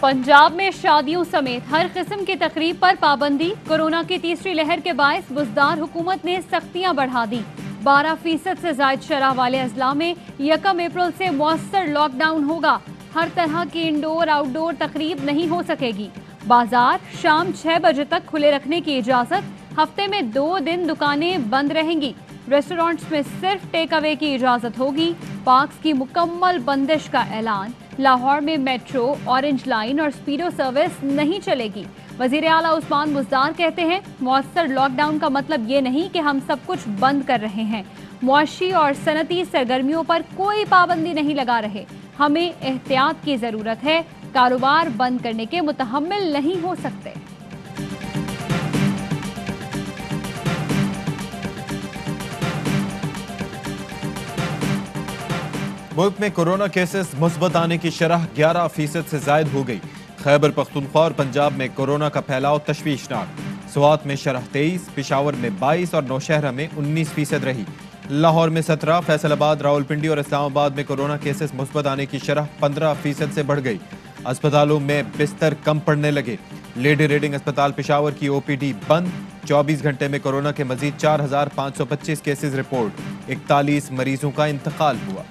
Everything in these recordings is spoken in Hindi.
पंजाब में शादियों समेत हर किस्म की तकरीब पर पाबंदी। कोरोना की तीसरी लहर के बायस बुजदार हुकूमत ने सख्तियां बढ़ा दी। 12% से ज्यादा शरह वाले अजला में 1 अप्रैल से मौसर लॉकडाउन होगा। हर तरह की इंडोर आउटडोर तकरीब नहीं हो सकेगी। बाजार शाम 6 बजे तक खुले रखने की इजाजत। हफ्ते में 2 दिन दुकानें बंद रहेंगी। रेस्टोरेंट्स में सिर्फ टेक अवे की इजाजत होगी। पार्क्स की मुकम्मल बंदिश का ऐलान। लाहौर में मेट्रो, ऑरेंज लाइन और स्पीडो सर्विस नहीं चलेगी। वजीर आला उस्मान बुज़दार कहते हैं, मौसर लॉकडाउन का मतलब ये नहीं कि हम सब कुछ बंद कर रहे हैं। मुआशी और सनती सरगर्मियों पर कोई पाबंदी नहीं लगा रहे। हमें एहतियात की जरूरत है। कारोबार बंद करने के मुतहम्मिल नहीं हो सकते। मुल्क में कोरोना केसेस मुस्बत आने की शरह 11% से जायद हो गई। खैबर पख्तूनख्वा और पंजाब में कोरोना का फैलाव तशवीशनाक। स्वात में शरह 23, पेशावर में 22 और नौशहरा में 19% रही। लाहौर में 17, फैसलाबाद, रावलपिंडी और इस्लामाबाद में कोरोना केसेस मुस्बत आने की शरह 15% से बढ़ गई। अस्पतालों में बिस्तर कम पड़ने लगे। लेडी रीडिंग अस्पताल पेशावर की OPD बंद। 24 घंटे में कोरोना के मजीद 4525 केसेस रिपोर्ट। 41 मरीजों का इंतकाल हुआ।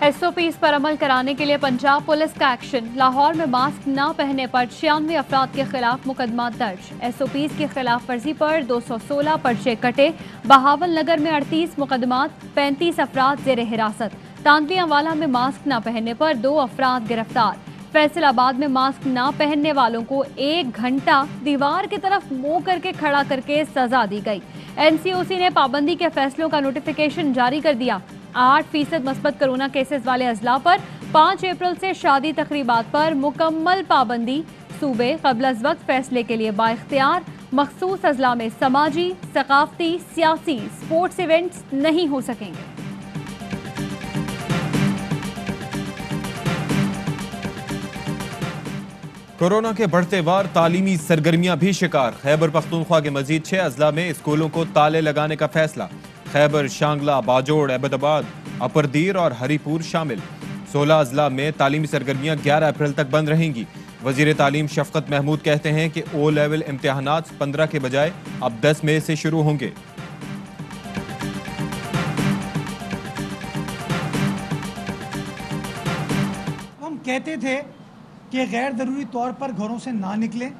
SOPs पर अमल कराने के लिए पंजाब पुलिस का एक्शन। लाहौर में मास्क न पहनने पर 96 अफराद के खिलाफ मुकदमा दर्ज। SOPs की खिलाफ वर्जी पर 216 पर्चे कटे। बहावल नगर में 38 मुकदमात, 35 अफराद जेर हिरासत। तांदलियावाला में मास्क न पहनने पर 2 अफराद गिरफ्तार। फैसलाबाद में मास्क न पहनने वालों को 1 घंटा दीवार की तरफ मुंह करके खड़ा करके सजा दी गई। NCOC ने पाबंदी के फैसलों का नोटिफिकेशन जारी कर दिया। 8% मस्बत कोरोना केसेस वाले अजला पर 5 अप्रैल से शादी तकरीबात पर मुकम्मल पाबंदी। सूबे क़ब्ल अज़ वक्त फैसले के लिए बाइख्तियार। मखसूस अजला में समाजी, सकाफती, सियासी, स्पोर्ट्स इवेंट्स नहीं हो सकेंगे। कोरोना के बढ़ते वार, तालीमी सरगर्मियां भी शिकार। खैबर पख्तूनख्वा के मजीद 6 अजला में स्कूलों को ताले लगाने का फैसला। खैबर, शांगला, बाजोड़, अहमदाबाद, अपरदीर और हरीपुर शामिल। 16 अजला में तालीमी सरगर्मियां 11 अप्रैल तक बंद रहेंगी। वजीर तालीम शफकत महमूद कहते हैं कि O लेवल इम्तिहानात 15 के बजाय अब 10 मई से शुरू होंगे। हम कहते थे कि गैर ज़रूरी तौर पर घरों से ना निकलें।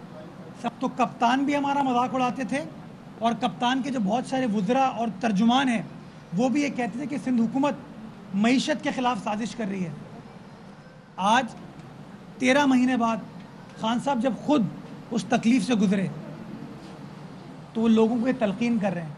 सब तो कप्तान भी हमारा मजाक उड़ाते थे और कप्तान के जो बहुत सारे वुज़रा और तर्जुमान हैं वो भी ये कहते थे कि सिंध हुकूमत मईशत के ख़िलाफ़ साजिश कर रही है। आज 13 महीने बाद खान साहब जब खुद उस तकलीफ़ से गुजरे तो वो लोगों को ये तलकीन कर रहे हैं।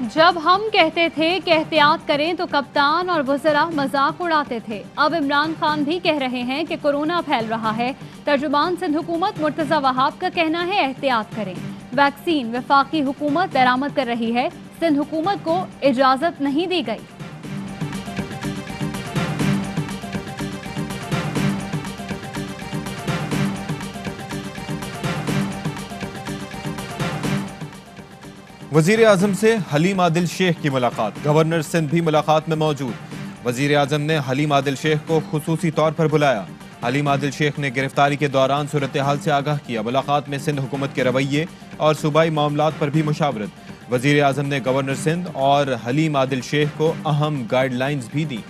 जब हम कहते थे कि एहतियात करें तो कप्तान और वज़रा मजाक उड़ाते थे। अब इमरान खान भी कह रहे हैं कि कोरोना फैल रहा है। तर्जुमान सिंध हुकूमत मुर्तज़ा वहाब का कहना है एहतियात करें। वैक्सीन वफाकी हुकूमत दरामद कर रही है। सिंध हुकूमत को इजाजत नहीं दी गई। वजीर आजम से हलीम आदिल शेख की मुलाकात। गवर्नर सिंध भी मुलाकात में मौजूद। वजीर आजम ने हलीम आदिल शेख को खुसूसी तौर पर बुलाया। हलीम आदिल शेख ने गिरफ्तारी के दौरान सूरत हाल से आगाह किया। मुलाकात में सिंध हुकूमत के रवैये और सूबाई मामलात पर भी मुशावरत। वजीर आजम ने गवर्नर सिंध और हलीम आदिल शेख को अहम गाइडलाइंस भी दी।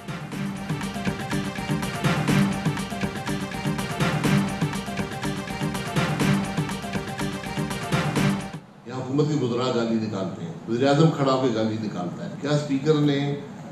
हुकूमत के वज़रा गाली निकालते हैं, वज़ीर आज़म खड़ा होकर गाली निकालता है। क्या स्पीकर ने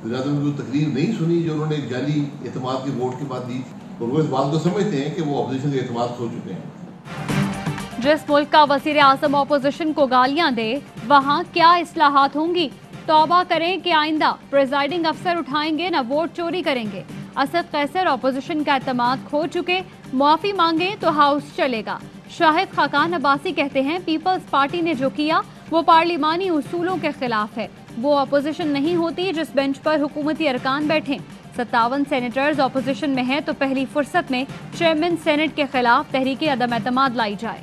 वज़ीर आज़म की तकरीर नहीं सुनी जो उन्होंने जाली एतमाद के वोट के बाद दी? और वो इस बात को समझते हैं कि वो अपोजिशन के एतमाद खो चुके हैं। जिस मुल्क का वज़ीर आज़म अपोजिशन को गालियां दे वहाँ क्या इस्लाहात होंगी? तौबा करें कि आइंदा प्रिजाइडिंग अफसर उठाएंगे न वोट चोरी करेंगे। असद कैसर अपोजिशन का एतमाद खो चुके, माफी मांगे तो हाउस चलेगा। शाहिद खाकान अब्बासी कहते हैं पीपल्स पार्टी ने जो किया वो पार्लिमानी उसूलों के खिलाफ है। वो अपोजिशन नहीं होती जिस बेंच पर हुकूमती अरकान बैठें। 57 सेनेटर्स अपोजिशन में हैं तो पहली फुर्सत में चेयरमैन सेनेट के खिलाफ तहरीक अदम एतमाद लाई जाए।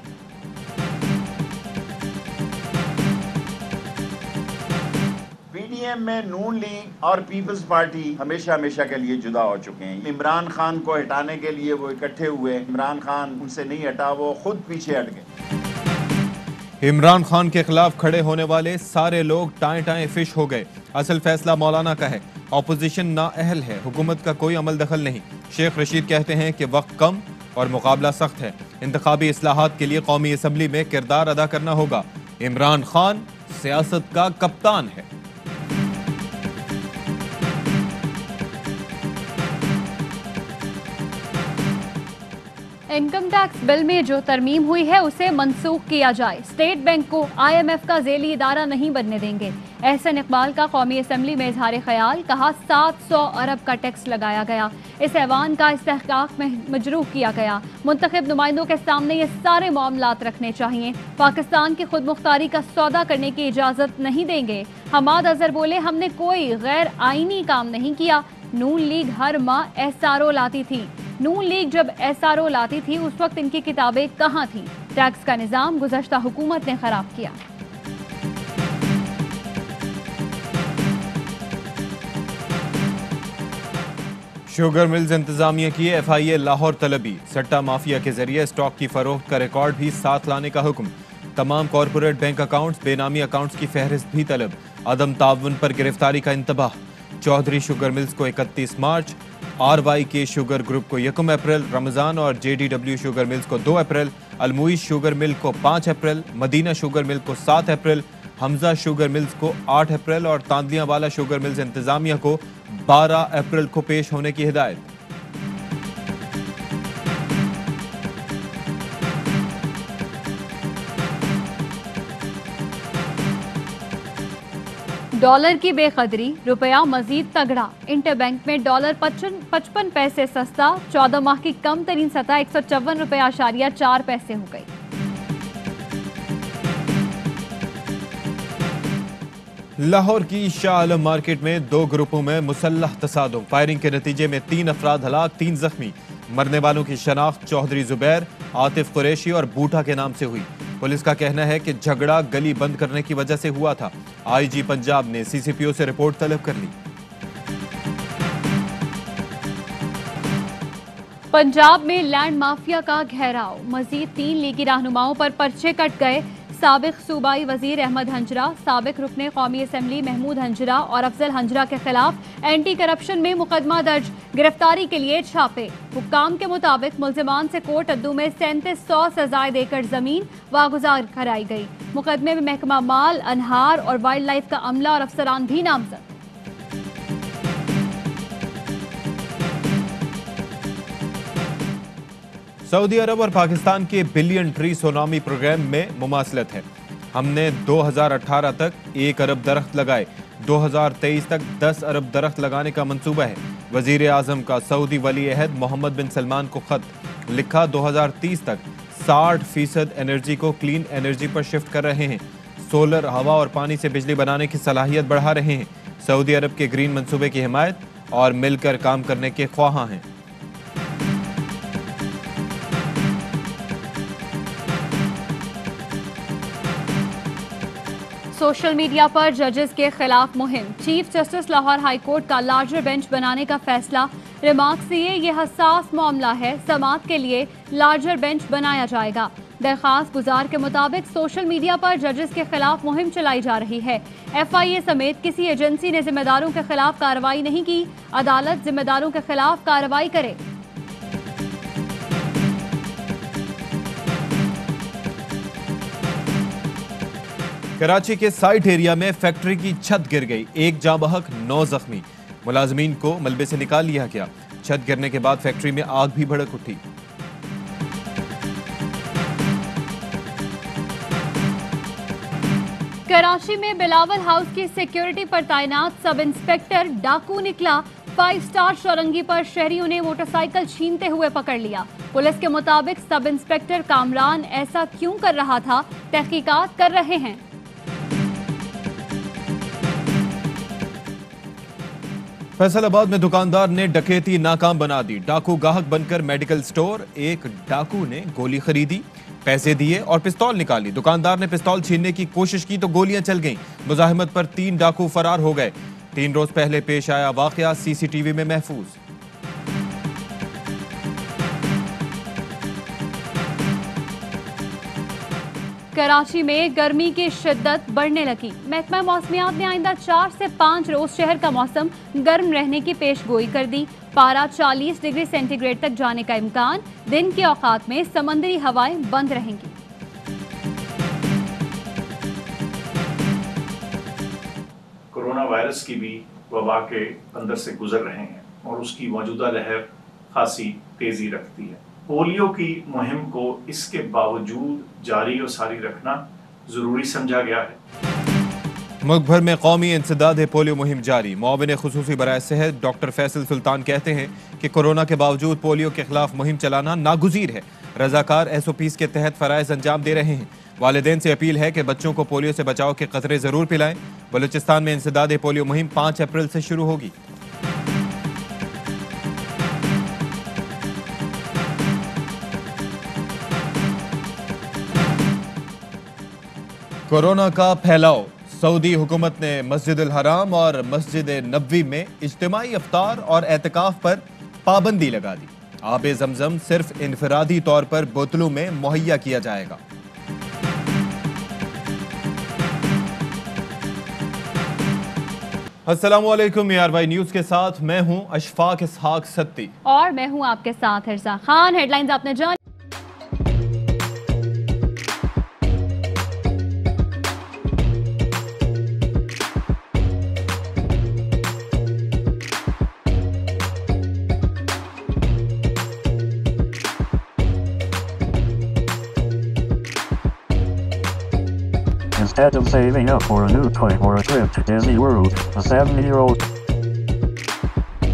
पीएम में नून लीग और पीपल्स पार्टी हमेशा हमेशा के लिए जुदा हो चुके हैं। इमरान खान को हटाने के लिए वो इकट्ठे हुए, इमरान खान उनसे नहीं हटा, वो खुद पीछे हट गए। इमरान खान के खिलाफ खड़े होने वाले सारे लोग टाएं टाएं फिश हो गए। असल फैसला मौलाना का है, ऑपोजिशन नाअहल है, हुकूमत का कोई अमल दखल नहीं। शेख रशीद कहते हैं कि वक्त कम और मुकाबला सख्त है, इंतखाबी इस्लाहात के लिए कौमी असम्बली में किरदार अदा करना होगा। इमरान खान सियासत का कप्तान है। इनकम टैक्स बिल में जो तरमीम हुई है उसे मनसूख किया जाए। स्टेट बैंक को IMF का ज़ेली इदारा नहीं बनने देंगे। एहसन इकबाल का कौमी असम्बली में इजहार ख्याल, कहा 700 अरब का टैक्स लगाया गया, इस ऐवान का इस्तेहकाक में मजरूह किया गया। मुंतखब नुमाइंदों के सामने ये सारे मामलात रखने चाहिए। पाकिस्तान की खुद मुख्तारी का सौदा करने की इजाज़त नहीं देंगे। हमाद अजहर बोले, हमने कोई गैर आईनी काम नहीं किया। नून लीग हर माह SRO लाती थी। नून लीग जब SRO लाती थी उस वक्त इनकी किताबें कहाँ थी? टैक्स का निजाम गुज़श्ता हुकूमत ने खराब किया। शुगर मिल्स इंतजामिया की FIA लाहौर तलबी, सट्टा माफिया के जरिए स्टॉक की फरोख्त का रिकॉर्ड भी साथ लाने का हुक्म। तमाम कॉरपोरेट बैंक अकाउंट्स, बेनामी अकाउंट्स की फहरिस्त भी तलब। अदम ताउन पर गिरफ्तारी का इंतबाह। चौधरी शुगर मिल्स को 31 मार्च, RYK शुगर ग्रुप को 1 अप्रैल, रमजान और JDW शुगर मिल्स को 2 अप्रैल, अलमुइस शुगर मिल को 5 अप्रैल, मदीना शुगर मिल को 7 अप्रैल, हमजा शुगर मिल्स को 8 अप्रैल और तांदलिया वाला शुगर मिल्स इंतजामिया को 12 अप्रैल को पेश होने की हिदायत। डॉलर की बेकदरी, रुपया मजीद तगड़ा। इंटरबैंक में डॉलर 55 पैसे सस्ता, 14 माह की कम तरीन सतह 154.4 पैसे हो गई। लाहौर की शाह आलम मार्केट में 2 ग्रुपों में मुसल्लह तसादुम, फायरिंग के नतीजे में 3 अफराद हलाक, 3 जख्मी। मरने वालों की शनाख्त चौधरी जुबैर, आतिफ कुरैशी और बूटा के नाम से हुई। पुलिस का कहना है कि झगड़ा गली बंद करने की वजह से हुआ था। IG पंजाब ने CCPO से रिपोर्ट तलब कर ली। पंजाब में लैंड माफिया का घेराव, मजीद 3 लीगी रहनुमाओं पर पर्चे कट गए। साबिक सूबाई वजीर अहमद हंजरा, साबिक रुकने कौमी असम्बली महमूद हंजरा और अफजल हंजरा के खिलाफ एंटी करप्शन में मुकदमा दर्ज, गिरफ्तारी के लिए छापे। हुक्काम के मुताबिक मुल्जिमान से कोट अद्दू में 3700 से जायद एकड़ जमीन वागुजार कराई गई। मुकदमे में महकमा माल, अनहार और वाइल्ड लाइफ का अमला और अफसरान भी नामजद। सऊदी अरब और पाकिस्तान के बिलियन ट्री सोनामी प्रोग्राम में मुमासलत है। हमने 2018 तक 1 अरब दरख्त लगाए, 2023 तक 10 अरब दरख्त लगाने का मंसूबा है। वजीर आजम का सऊदी वली अहद मोहम्मद बिन सलमान को खत लिखा, 2030 तक 60% एनर्जी को क्लीन एनर्जी पर शिफ्ट कर रहे हैं। सोलर, हवा और पानी से बिजली बनाने की सलाहियत बढ़ा रहे हैं। सऊदी अरब के ग्रीन मंसूबे की हिमायत और मिलकर काम करने के ख्वाहां हैं। सोशल मीडिया पर जजेस के खिलाफ मुहिम, chief justice Lahore high court का लार्जर बेंच बनाने का फैसला। रिमार्क्स दिए, यह हसास मामला है, समाअत के लिए लार्जर बेंच बनाया जाएगा। दरखास्त गुजार के मुताबिक सोशल मीडिया पर जजेस के खिलाफ मुहिम चलाई जा रही है। FIA समेत किसी एजेंसी ने जिम्मेदारों के खिलाफ कार्रवाई नहीं की, अदालत जिम्मेदारों के खिलाफ कार्रवाई करे। कराची के साइट एरिया में फैक्ट्री की छत गिर गई, 1 जाँ बहक, 9 जख्मी। मुलाजमीन को मलबे से निकाल लिया गया। छत गिरने के बाद फैक्ट्री में आग भी भड़क उठी। कराची में बिलावल हाउस की सिक्योरिटी पर तैनात सब इंस्पेक्टर डाकू निकला। 5 स्टार चौरंगी पर शहरियों ने मोटरसाइकिल छीनते हुए पकड़ लिया। पुलिस के मुताबिक सब इंस्पेक्टर कामरान ऐसा क्यों कर रहा था, तहकीकात कर रहे हैं। फैसलाबाद में दुकानदार ने डकैती नाकाम बना दी। डाकू गाहक बनकर मेडिकल स्टोर, एक डाकू ने गोली खरीदी। पैसे दिए और पिस्तौल निकाली। दुकानदार ने पिस्तौल छीनने की कोशिश की तो गोलियां चल गईं। मुजाहिमत पर 3 डाकू फरार हो गए। 3 रोज पहले पेश आया वाकया सीसीटीवी में महफूज। कराची में गर्मी की शिद्दत बढ़ने लगी। महकमा मौसमियात ने आइंदा 4 से 5 रोज शहर का मौसम गर्म रहने की पेशगोई कर दी। पारा 40 डिग्री सेंटीग्रेड तक जाने का इम्कान। दिन के औकात में समंदरी हवाएं बंद रहेंगी। कोरोना वायरस की भी वबा के अंदर से गुजर रहे हैं और उसकी मौजूदा लहर खासी तेजी रखती है। पोलियो की मुहिम को इसके बावजूद जारी और सारी रखना जरूरी समझा गया है। मुल्क भर में कौमी इंसदाद पोलियो मुहिम जारी। मुआविन खुसूसी बराए सेहत डॉक्टर फैसल सुल्तान कहते हैं कि कोरोना के बावजूद पोलियो के खिलाफ मुहिम चलाना नागुजीर है। रजाकार SOPs के तहत फराइज अंजाम दे रहे हैं। वालिदैन से अपील है कि बच्चों को पोलियो से बचाव के कतरे जरूर पिलाएं। बलूचिस्तान में इंसदाद पोलियो मुहिम 5 अप्रैल से शुरू होगी। कोरोना का फैलाव। सऊदी हुकूमत ने मस्जिद अल हराम और मस्जिद नबवी में इज्तिमाई इफ्तार और एतकाफ पर पाबंदी लगा दी। आबे जमजम सिर्फ इनफरादी तौर पर बोतलों में मुहैया किया जाएगा। अस्सलामुअलैकुम, ARY न्यूज के साथ मैं हूं अशफाक इसहाक सत्ती और मैं हूं आपके साथ हिरजा खान। हेडलाइंस आपने जान। Instead of saving up for a new toy or a trip to Disney World, a 7-year-old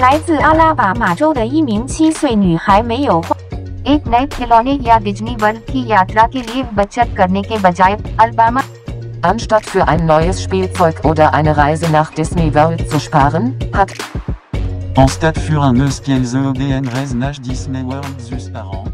来自阿拉巴马州的一名7岁女孩没有花 एक नए खिलौने या डिज्नी वर्ल्ड की यात्रा के लिए बचत करने के बजाय Alabama Anstatt für ein neues Spielzeug oder eine Reise nach Disney World zu sparen, hat En stade für un eus qu'elles EDN Reznach Disney World zus par an.